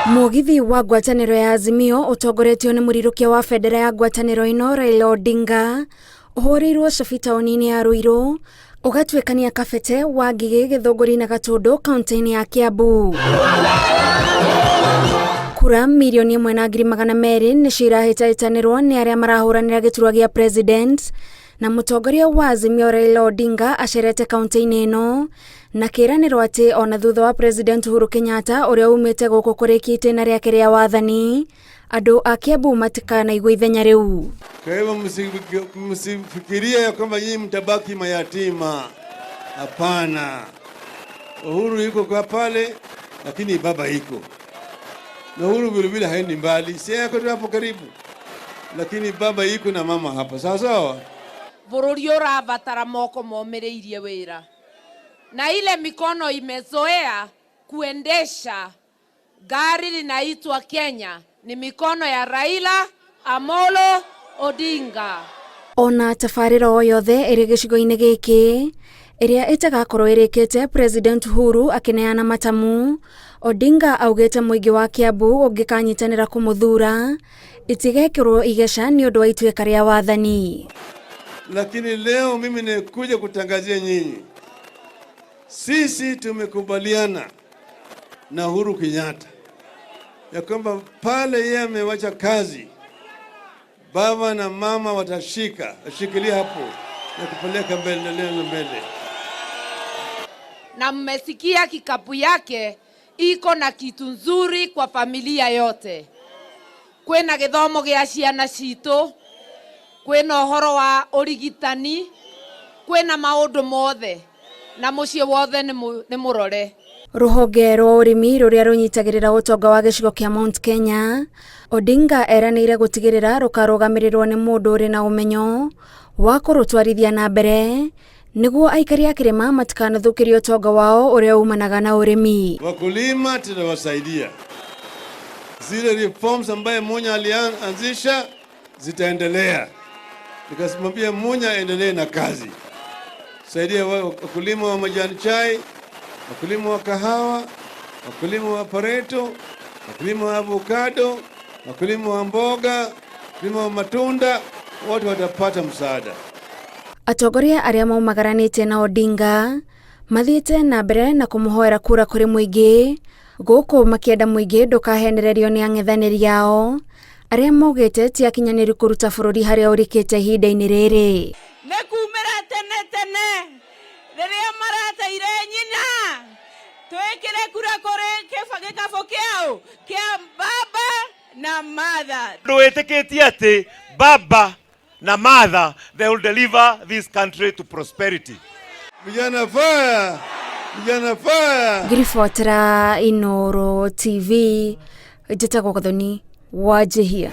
Mugithi wa ngwatanĩro ya Azimio utongoretio nĩ mũrirũkia wa bendera ya ngwatanĩro ino Raila Odinga ũhũrĩirwo cabi taũni-inĩ ya Ruiru ũgatuĩkania kabete wa Ngigĩ, Gĩthũngũri na Gatũndũ kaunti-inĩ ya Kiambu. Kura milioni 1,200,000 nĩcio irahĩtahĩtanĩrwo nĩ arĩa marahũranĩra gĩturwa gĩa president, na mũtongoria wa Azimio Raila Odinga acerete kaunti-inĩ ino na kĩranĩro atĩ ona thutha wa President Uhuru Kenyatta ũrĩa umĩte gũkũ kũrĩkia itĩna rĩake rĩa wathani, andũ a Kiambu matikanaigua ithenya rĩu. Kwa hivyo msifikirie ya kwamba nyinyi mtabaki mayatima. Hapana. Uhuru yuko kwa pale, lakini baba yuko. Na Uhuru vilevile haendi mbali, si yako tu hapo karibu. Lakini baba yuko na mama hapa. Sawa sawa? Bũrũri ũrabatara moko momĩrĩirie wĩra. Na ile mikono imezoea kuendesha gari linaitwa Kenya ni mikono ya Raila Amolo Odinga. Ona tabarĩra o yothe ĩrĩ gĩcigo-inĩ gĩkĩ ĩrĩa ĩtagakorwo ĩrĩkĩte President Uhuru akĩneana matamu, Odinga augĩte mũingĩ wa Kiambu ũngĩkanyitanĩra kũmũthura itigekĩrwo igeca nĩ ũndũ wa ituĩka rĩa wathani. Lakini leo mimi nikuja kutangazia nyinyi, sisi tumekubaliana na Uhuru Kenyatta ya kwamba pale yeye amewacha kazi, baba na mama washikilia hapo na kupeleka mbele. Na mmesikia kikapu yake iko na kitu nzuri kwa familia yote. Kwena gĩthomo gĩa ciana citũ, kwena ũhoro wa ũrigitani, kwena maũndũ mothe, na mũciĩ wothe nĩ mũrore. Rũhonge rwa ũrĩmi rũrĩa rũnyitagĩrĩra ũtonga wa gĩcigo kĩa Mount Kenya, Odinga eranĩire gũtigĩrĩra rũkarũgamĩrĩrwo nĩ mũndũ ũrĩ na ũmenyo wa kũrũtwarithia na mbere nĩguo aikari a kĩrĩma matikanathũkĩrie ũtonga wao ũrĩa umanaga na ũrĩmi. Wakulima tutawasaidia. Zile reforms ambaye Munya alianzisha zitaendelea. Nikasimamia Munya endelee na kazi. Saidia wakulima wa majani chai, wakulima wa kahawa, wakulima wa pareto, wakulima wa avocado, wakulima wa mboga, wakulima wa matunda, wote watapata msaada. Atongoria arĩa maumagaranĩtie na Odinga mathiĩte na mbere na kũmũhoera kura kũrĩ mũingĩ, gũkũ makĩenda mũingĩ ndũkahenererio nĩ ang'ethanĩri ao arĩa maugĩte ti akinyanĩru kũruta bũrũri harĩa ũrikĩte ihinda-inĩ rĩrĩ. Nĩ kumĩra tene rĩrĩa marateire nyina twĩkĩre kura kũrĩ gĩkabũ kĩao kĩa baba na mother. Ndwĩtĩkĩtie atĩ baba na mother, they will deliver this country to prosperity. Vijana fire! Vijana fire! Ngĩribotera Inooro TV, njĩtagwo Gathoni Wanjihia.